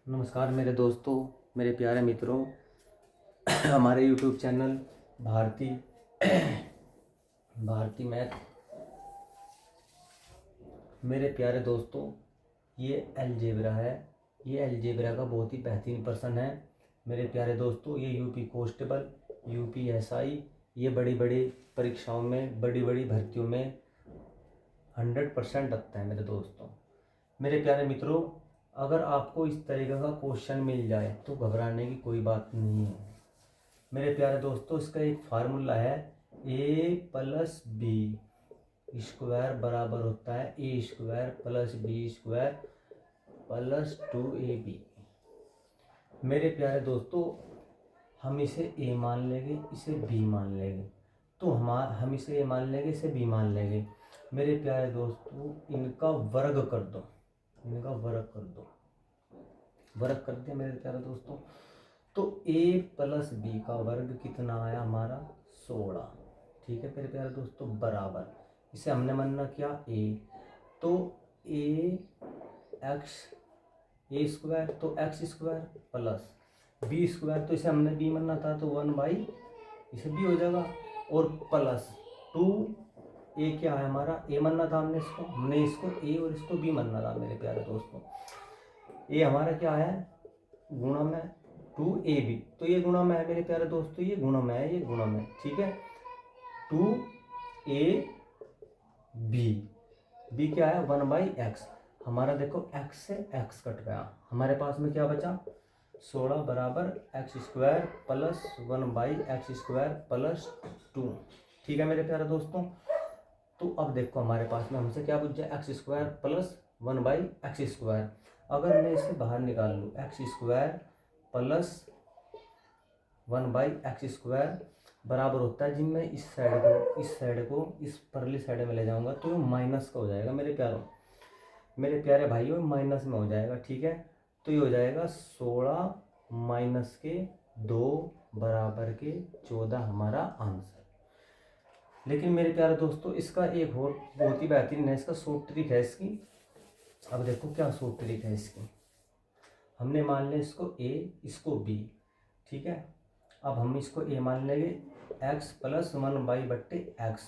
नमस्कार मेरे दोस्तों, मेरे प्यारे मित्रों। हमारे YouTube channel Bharti Bharti math. मेरे प्यारे दोस्तों, ये अलजेब्रा है। ये अलजेब्रा का बहुत ही बेहतरीन प्रश्न है। मेरे प्यारे दोस्तों, ये यूपी कांस्टेबल, यूपीएसआई, ये बड़ी बड़ी परीक्षाओं में, बड़ी बड़ी भर्तियों में 100% लगता है मेरे दोस्तों। मेरे प्यारे मित्रों, अगर आपको इस तरीके का क्वेश्चन मिल जाए तो घबराने की कोई बात नहीं है। मेरे प्यारे दोस्तों, इसका एक फार्मूला है, ए प्लस बी स्क्वायर बराबर होता है a square plus b square plus 2ab। मेरे प्यारे दोस्तों, हम इसे ए मान लेंगे, इसे बी मान लेंगे, तो हम इसे ए मान लेंगे, इसे बी मान लेंगे। मेरे प्यारे दोस्तों, इनका वर्ग कर दो, इनका वर्ग कर दो। वर्ग करते हैं मेरे प्यारे दोस्तों, तो a प्लस बी का वर्ग कितना आया हमारा 16। ठीक है मेरे प्यारे दोस्तों, बराबर इसे हमने मानना क्या a, तो a एक्स ए स्क्वायर, तो x square plus b square, तो इसे हमने b मानना था, तो 1/, इसे b हो जाएगा, और प्लस 2 a क्या है हमारा, a मानना था हमने इसको a और इसको b मानना था मेरे प्यारे दोस्तों। ये हमारा क्या है, गुणा में 2ab, तो ये गुणा में है मेरे प्यारे दोस्तों, ये गुणा में है, ये गुणा में, ठीक है। 2ab, b क्या है 1/x। हमारा देखो x से x कट गया, हमारे पास में क्या बचा 16 बराबर x square plus 1/x square plus 2। ठीक है मेरे प्यारे दोस्तों। तो अब देखो हमारे पास में हमसे क्या पूछा, x square plus 1/x square. अगर मैं इसे बाहर निकाल लूँ, x square plus 1/x square बराबर होता है, जिनमें इस साइड को इस परली साइड में ले जाऊंगा तो ये माइनस का हो जाएगा मेरे प्यारे भाइयों, माइनस में हो जाएगा। ठीक है, तो ये हो जाएगा 16 माइनस के 2 बराबर के 14 हमारा आंसर। लेकिन मेरे प्यारे दोस्तों, इसका एक और बहुत ही बेहतरीन है, इसका शॉर्ट ट्रिक है इसकी। अब देखो क्या शॉर्ट ट्रिक है इसकी। हमने मान लिया इसको a, इसको b, ठीक है। अब हम इसको a मान लेंगे x प्लस 1/x,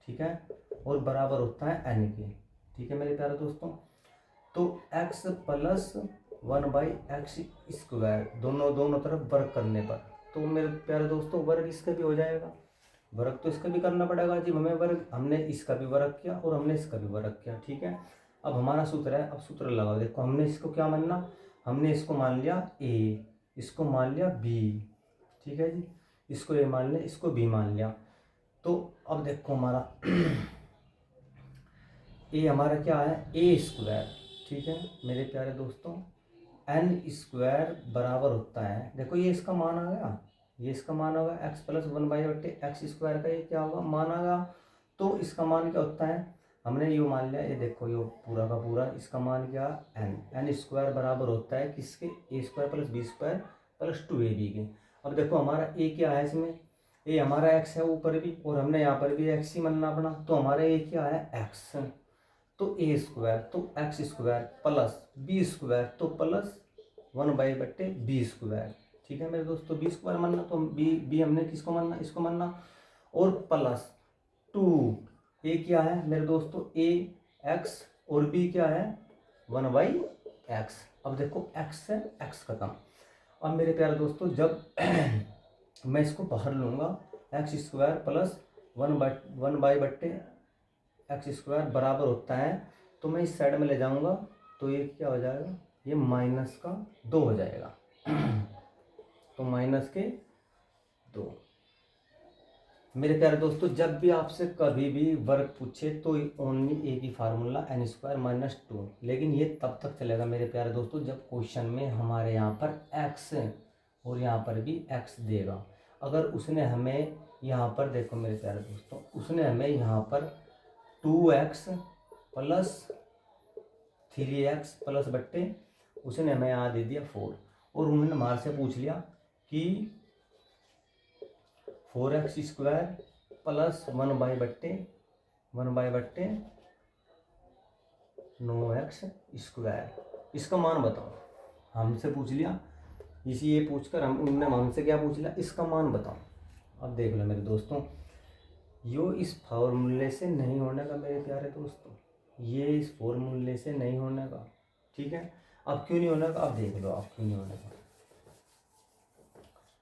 ठीक है, और बराबर होता है n के। ठीक है मेरे प्यारे दोस्तों, तो x प्लस 1/x स्क्वायर, दोनों तरफ वर्ग करने पर, तो मेरे प्यारे दोस्तों वर्ग इसका भी हो जाएगा। वर्ग तो इसका भी करना पड़ेगा जी हमें, वर्ग हमने इसका भी वर्ग किया और हमने इसका भी वर्ग किया। ठीक है, अब हमारा सूत्र है, अब सूत्र लगाओ। देखो हमने इसको क्या मानना, हमने इसको मान लिया a, इसको मान लिया b, ठीक है जी, इसको a मान लिया, इसको b मान लिया। तो अब देखो हमारा a हमारा क्या है a स्क्वायर, ठीक है मेरे प्यारे दोस्तों, n स्क्वायर बराबर होता है, देखो ये इसका मान आ गया, ये इसका मान होगा x प्लस 1/x स्क्वायर का, ये क्या होगा मान आ गया। तो इसका मान क्या होता है, हमने ये मान लिया, ये देखो ये पूरा का पूरा इसका मान क्या, n स्क्वायर बराबर होता है किसके, a square plus b square plus 2ab के। अब देखो हमारा a क्या है इसमें, a हमारा x है ऊपर भी, और हमने यहाँ पर भी x ही मानना अपना, तो हमारा a क्या है x, तो a स्क्वायर, तो x square plus b square, तो प्लस 1/b स्क्वायर। ठीक है मेरे दोस्तों, b स्क्वायर मानना, तो b हमने किसको मानना, इसको मानना, और प्लस 2, a क्या है मेरे दोस्तों a x, और b क्या है 1/x। अब देखो x से x खत्म। अब मेरे प्यारे दोस्तों, जब मैं इसको बाहर लूँगा, x square plus 1/x square बराबर होता है, तो मैं इस साइड में ले जाऊंगा, तो ये क्या हो जाएगा, ये माइनस का 2 हो जाएगा। तो माइनस के 2। मेरे प्यारे दोस्तों, जब भी आपसे कभी भी वर्ग पूछे तो ओनली एक ही फार्मूला n स्क्वायर माइनस 2, लेकिन ये तब तक चलेगा मेरे प्यारे दोस्तों जब क्वेश्चन में हमारे यहाँ पर x और यहाँ पर भी x देगा। अगर उसने हमें यहाँ पर, देखो मेरे प्यारे दोस्तों, उसने हमें यहाँ पर 2x प्लस 3x प्लस बट्टे, उसने हमें यहाँ दे दिया 4, और उन्होंने हमारे से पूछ लिया कि 4x square plus 1/बट्टे 9x square, इसका मान बताओ। हमसे पूछ लिया, इसी ये पूछकर उनने हमसे क्या पूछ लिया, इसका मान बताओ। अब देख लो मेरे दोस्तों, यो इस फॉर्मूले से नहीं होने का मेरे प्यारे दोस्तों, ये इस फॉर्मूले से नहीं होने का, ठीक है। अब क्यों नहीं होने का, अब देख लो अब क्यों नहीं होने का।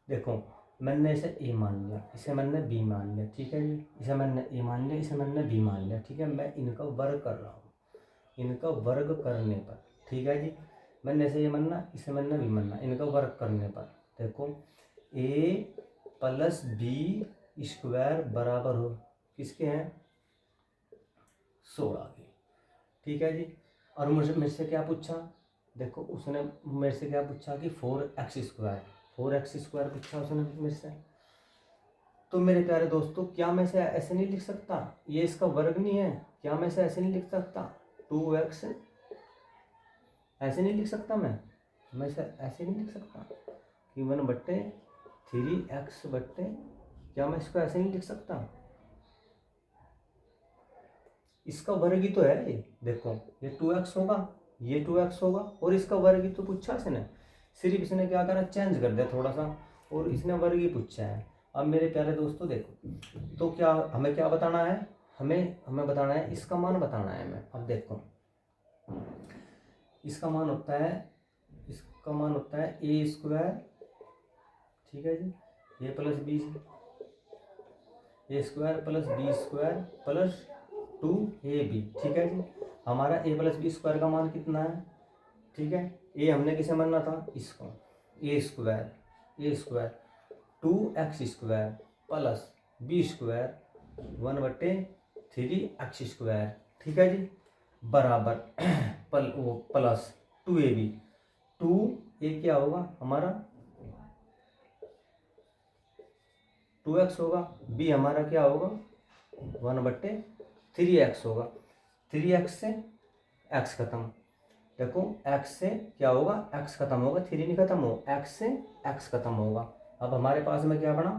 देखो मैंने इसे ए मान लिया, इसे मैंने बी मान लिया, ठीक है जी, इसे मैंने ए मान लिया, इसे मैंने बी मान लिया, ठीक है। मैं इनका वर्ग कर रहा हूँ, इनका वर्ग करने पर, ठीक है जी, मैंने इसे ए मानना, इसे मैंने बी मानना, इनका वर्ग करने पर देखो ए प्लस बी स्क्वायर बराबर हो किसके हैं, 16 के, ठीक है जी। और मुझे मेरे से क्या पूछा, देखो उसने मेरे से क्या पूछा कि 4x स्क्वायर, 4x स्क्वायर पूछा उसने मेरे से। तो मेरे प्यारे दोस्तों क्या मैं इसे ऐसे नहीं लिख सकता, ये इसका वर्ग नहीं है, क्या मैं इसे ऐसे नहीं लिख सकता, 2x ऐसे नहीं लिख सकता, मैं इसे ऐसे नहीं लिख सकता कि 1/3x बट्टे, क्या मैं इसको ऐसे नहीं लिख सकता, इसका वर्ग ही तो है ये, देखो ये 2x होगा, ये 2x होगा, और इसका वर्ग ही तो पूछा इसने, सिर्फ इसने क्या करा, चेंज कर दिया थोड़ा सा, और इसने वर्ग ही पूछा है। अब मेरे प्यारे दोस्तों देखो, तो क्या हमें क्या बताना है, हमें बताना है, इसका मान बताना है हमें। अब देखो इसका मान होता है, इसका मान होता है ए स्क्वायर, ठीक है जी, a plus b, a square plus b square plus 2ab, ठीक है जी। हमारा ए प्लस बी स्क्वायर का मान कितना है, ठीक है, ए हमने किसे मानना था, इसको, a square 2x square plus b square 1/3x square, ठीक है जी, बराबर वो प्लस 2ab, 2a क्या होगा हमारा 2x होगा, b हमारा क्या होगा 1/3x होगा, 3x से x खत्म, देखो x से क्या होगा, x खत्म होगा, 3 नहीं खत्म हो, x से x खत्म होगा। अब हमारे पास में क्या बना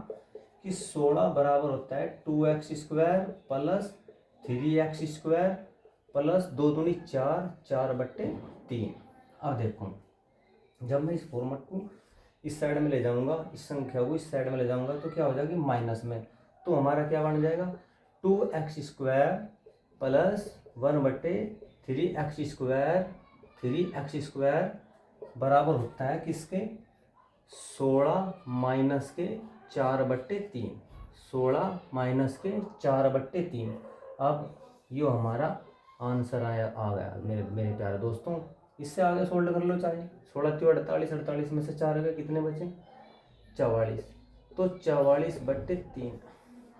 कि 16 बराबर होता है 2x square plus 3x square plus 2 दूनी 4, 4/3। अब देखो जब मैं इस फॉर्मेट को इस साइड में ले जाऊंगा, इस संख्या को इस साइड में ले जाऊंगा, तो क्या हो जाएगी माइनस में, तो हमारा क्या बन जाएगा 2x square plus 1/3x square, 3x square बराबर होता है किसके, 16 माइनस के 4/3, 16 माइनस के 4/3। अब यो हमारा आंसर आ गया मेरे प्यारे दोस्तों। इससे आगे सोल्ड कर लो चाहे, 16 3 48, 48 में से 4 गए, कितने बचे 44, तो 44/3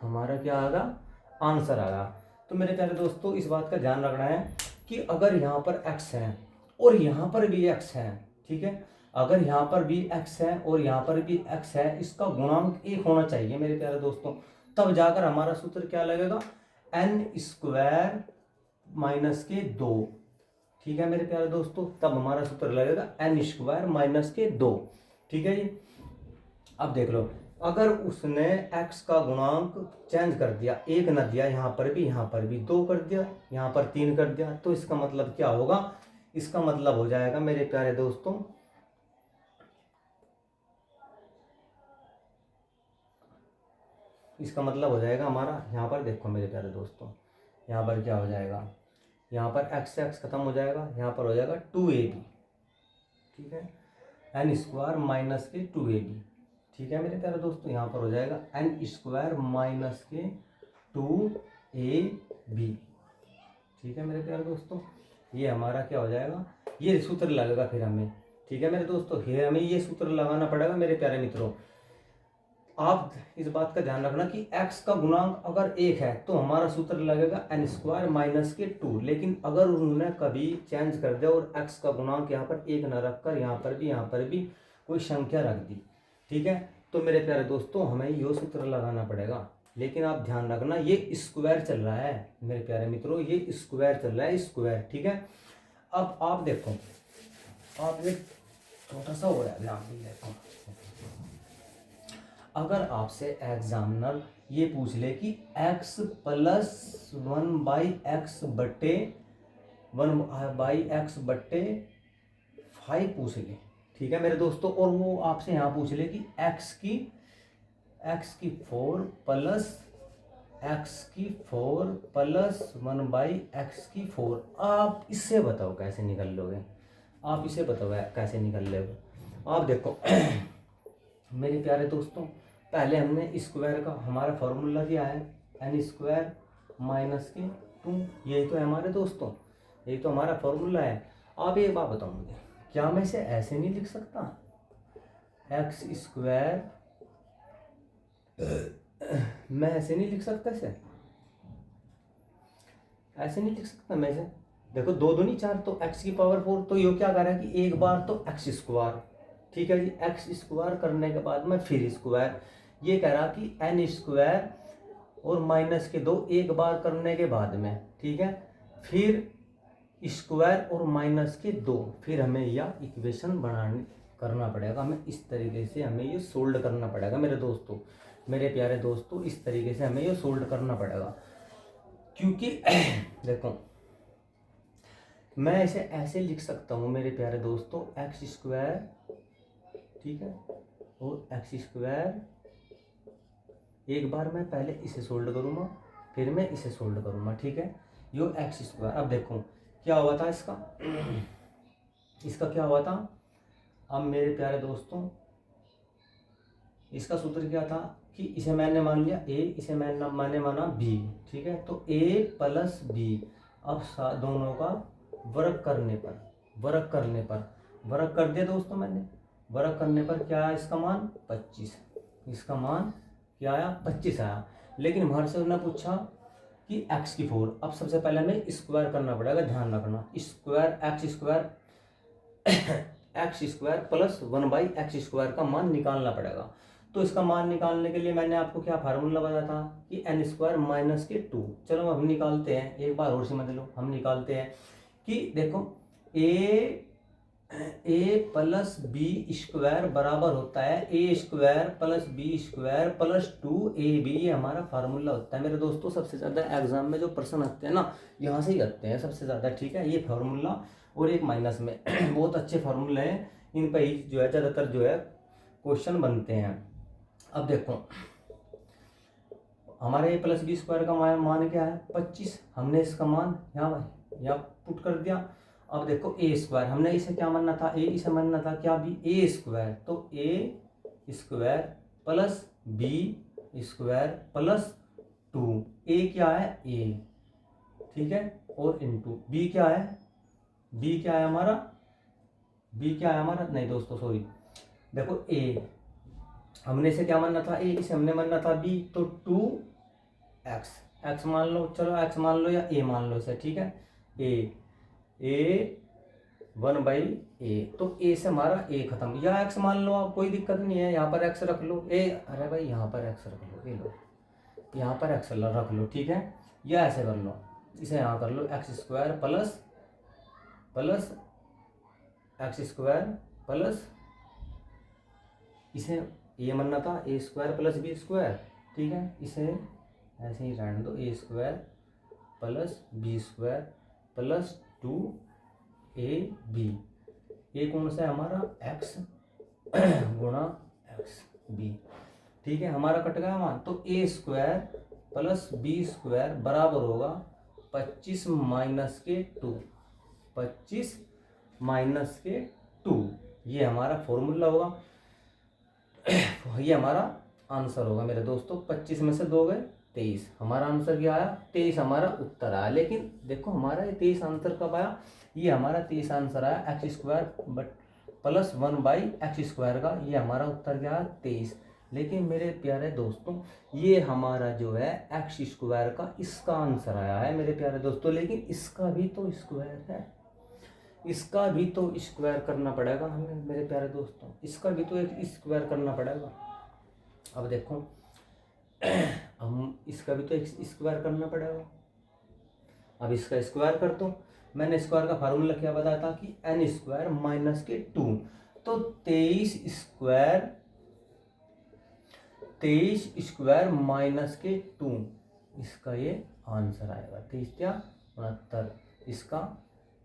हमारा क्या आएगा, आंसर आएगा। तो मेरे प्यारे दोस्तों इस बात का ध्यान रखना है कि अगर यहाँ पर x है और यहाँ पर भी x है, ठीक है, अगर यहाँ पर भी x है और यहाँ पर भी x है, इसका गुणांक 1 होना चाहिए मेरे प्यारे दोस्तों, तब जाकर हमारा सूत्र क्या लगेगा, n स्क्वायर माइनस के 2, ठीक है मेरे प्यारे दोस्तों, तब हमारा सूत्र लगेगा n स्क्वायर माइनस के 2, ठीक है जी। अब देख लो अगर उसने x का गुणांक चेंज कर दिया, 1 न दिया, यहाँ पर भी 2 कर दिया, यहाँ पर 3 कर दिया, तो इसका मतलब क्या होगा, इसका मतलब हो जाएगा मेरे प्यारे दोस्तों, इसका मतलब हो जाएगा हमारा, यहाँ पर देखो मेरे प्यारे दोस्तों, यहाँ पर क्या हो जाएगा, यहाँ पर x से x खत्म हो जाएगा, यहाँ पर हो जाएगा 2ab, ठीक है, n स्क्वायर माइनस के 2ab, ठीक है मेरे प्यारे दोस्तों, यहाँ पर हो जाएगा n स्क्वायर माइनस के 2ab, ठीक है मेरे प्यारे दोस्तों, ये हमारा क्या हो जाएगा, ये सूत्र लगेगा फिर हमें, ठीक है मेरे दोस्तों, फिर हमें ये सूत्र लगाना पड़ेगा मेरे प्यारे मित्रों। आप इस बात का ध्यान रखना कि x का गुणांक अगर 1 है तो हमारा सूत्र लगेगा n स्क्वायर माइनस के 2, लेकिन अगर उन्होंने कभी चेंज कर दिया और x का गुणांक यहाँ पर 1 न रखकर यहाँ पर भी कोई संख्या रख दी, ठीक है, तो मेरे प्यारे दोस्तों हमें ये सूत्र लगाना पड़ेगा। लेकिन आप ध्यान रखना ये स्क्वायर चल रहा है मेरे प्यारे मित्रों, ये स्क्वायर चल रहा है, स्क्वायर, ठीक है। अब आप देखो, आप एक छोटा सा हो रहा है, आप भी देखो, अगर आपसे एग्जामिनर ये पूछ ले कि x प्लस 1/x बट्टे 5 पूछ ले, ठीक है मेरे दोस्तों। और वो आपसे यहाँ पूछ ले कि x की 4 प्लस 1/x4, आप इससे बताओ कैसे निकल लोगे, आप इसे बताओ कैसे निकल लोगे। आप देखो मेरे प्यारे दोस्तों, पहले हमने स्क्वायर का हमारा फॉर्मूला दिया है n² माइनस के 2, यही तो है हमारे दोस्तों, यही तो हमारा फॉर्मूला है। आप एक बात बताओ मुझे, क्या मैं इसे ऐसे नहीं लिख सकता, x², मैं ऐसे नहीं लिख सकता, इसे ऐसे नहीं लिख सकता मैं इसे। देखो 2 दूनी 4, तो x की पावर 4, तो ये क्या कर रहा है कि एक बार तो x², ठीक है जी, x² करने के बाद में फिर स्क्वायर, ये कह रहा कि n² और माइनस के 2 एक बार करने के बाद में, ठीक है, फिर स्क्वायर और माइनस के 2, फिर हमें यह इक्वेशन करना पड़ेगा, हमें इस तरीके से हमें ये सोल्व करना पड़ेगा मेरे दोस्तों, मेरे प्यारे दोस्तों, इस तरीके से हमें ये सोल्व करना पड़ेगा। क्योंकि देखो मैं इसे ऐसे लिख सकता हूँ मेरे प्यारे दोस्तों, x², ठीक है, और x², एक बार मैं पहले इसे सोल्व करूँगा, फिर मैं इसे सोल्व करूँगा, ठीक है, यो x²। अब देखो क्या हुआ था इसका इसका क्या हुआ था। अब मेरे प्यारे दोस्तों, इसका सूत्र क्या था कि इसे मैंने मान लिया a, इसे मैंने माना b, ठीक है, तो a प्लस b, अब दोनों का वर्ग कर दिया दोस्तों मैंने। वर्ग करने पर क्या आया इसका मान 25, इसका मान क्या आया 25 आया। लेकिन हमारे से उन्होंने पूछा कि x4, अब सबसे पहले हमें स्क्वायर करना पड़ेगा, ध्यान रखना, स्क्वायर x² प्लस 1/x² का मान निकालना पड़ेगा। तो इसका मान निकालने के लिए मैंने आपको क्या फार्मूला बताया था कि n² माइनस के 2। चलो हम निकालते हैं, एक बार और समझ लो, हम निकालते हैं कि देखो a प्लस b² बराबर होता है a² plus b² plus 2ab, ये हमारा फार्मूला होता है मेरे दोस्तों। सबसे ज़्यादा एग्जाम में जो प्रश्न आते हैं ना, यहाँ से ही आते हैं सबसे ज़्यादा, ठीक है, ये फार्मूला और एक माइनस में बहुत अच्छे फार्मूले हैं, इन पर ही जो है ज़्यादातर जो है क्वेश्चन बनते हैं। अब देखो हमारे a प्लस b² का मान क्या है 25, हमने इसका मान यहाँ पुट कर दिया। अब देखो a², हमने इसे क्या मानना था, इसे मानना था क्या भी a², तो a² plus b² plus 2, a क्या है a, ठीक है, और इंटू b क्या है हमारा, नहीं दोस्तों सॉरी, देखो a, हमने इसे क्या मानना था a, इसे हमने मानना था b, तो 2x मान लो, चलो x मान लो या a मान लो इसे, ठीक है, a 1/a, तो a से हमारा a खत्म, या x मान लो आप, कोई दिक्कत नहीं है, यहाँ पर x रख लो, अरे भाई यहाँ पर x रख लो, ये लो यहाँ पर x रख लो, ठीक है, या ऐसे कर लो, इसे यहाँ कर लो x² प्लस x² प्लस, इसे ये मानना था a² प्लस b², ठीक है, इसे ऐसे ही रहने दो, a² plus b² plus 2ab, ये कौन सा है हमारा x गुणा b, ठीक है, हमारा कट गया मान, तो a² प्लस b² बराबर होगा 25 माइनस के 2, 25 माइनस के 2, ये हमारा फॉर्मूला होगा, ये हमारा आंसर होगा मेरे दोस्तों। 25 में से 2 गए 23, हमारा आंसर क्या आया 23, हमारा उत्तर आया। लेकिन देखो हमारा ये 23 आंसर कब आया, ये हमारा 23 आंसर आया x² प्लस 1/x² का, ये हमारा उत्तर क्या आया 23। लेकिन मेरे प्यारे दोस्तों, ये हमारा जो है x² का इसका आंसर आया है मेरे प्यारे दोस्तों, लेकिन इसका भी तो स्क्वायर है, इसका भी तो स्क्वायर करना पड़ेगा हमें मेरे प्यारे दोस्तों, इसका भी तो एक स्क्वायर करना पड़ेगा। अब देखो हम इसका भी तो एक स्क्वायर करना पड़ेगा, अब इसका स्क्वायर कर दो। मैंने स्क्वायर का फार्मूला क्या बताया था कि n² माइनस के 2, तो 23² माइनस के 2, इसका ये आंसर आएगा 23 या 69, इसका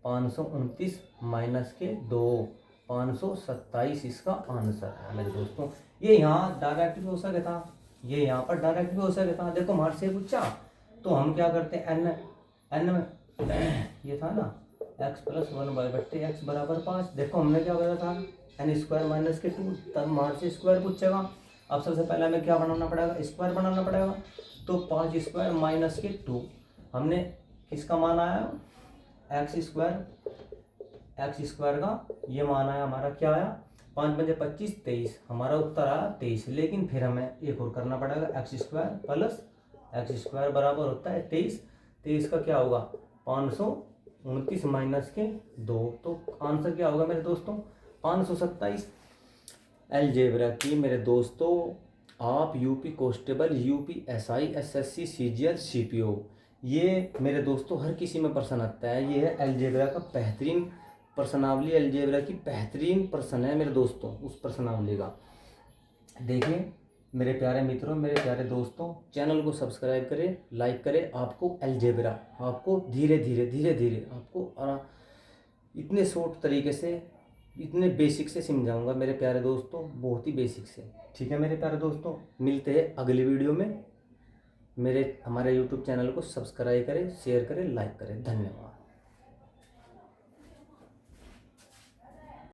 529 माइनस के 2, 527 इसका आंसर है मेरे दोस्तों। ये यहाँ डायरेक्ट भी हो सकता था, ये यहाँ पर डायरेक्ट भी हो सकता था। देखो हमारे से पूछा तो हम क्या करते हैं, एन में ये था ना x+1/x बराबर 5। देखो हमने क्या करा था, n² - 2, तब हमारे से स्क्वायर पूछेगा। अब सबसे पहले हमें क्या बनाना पड़ेगा, स्क्वायर बनाना पड़ेगा। तो 5² - 2 हमने किसका मान आया, x² का ये मान आया हमारा, क्या आया 5 × 5 = 25, 23 हमारा उत्तर आया 23। लेकिन फिर हमें एक और करना पड़ेगा, x² बराबर होता है 23। 23 का क्या होगा 529 - 2, तो आंसर क्या होगा मेरे दोस्तों 527। अलजेब्रा की मेरे दोस्तों आप UP constable, UP SI, SSC, CGL, CPO, ये मेरे दोस्तों हर किसी में प्रश्न आता है। ये है अलजेब्रा का बेहतरीन प्रश्नावली, अलजेब्रा की बेहतरीन प्रश्न है मेरे दोस्तों। उस प्रश्नावली का देखिए मेरे प्यारे मित्रों, मेरे प्यारे दोस्तों, चैनल को सब्सक्राइब करें, लाइक करें। आपको अलजेब्रा आपको धीरे धीरे आपको इतने शॉर्ट तरीके से, इतने बेसिक से समझाऊंगा मेरे प्यारे दोस्तों, बहुत ही बेसिक से। ठीक है मेरे प्यारे दोस्तों, मिलते हैं अगली वीडियो में। हमारे यूट्यूब चैनल को सब्सक्राइब करें, शेयर करें, लाइक करें। धन्यवाद।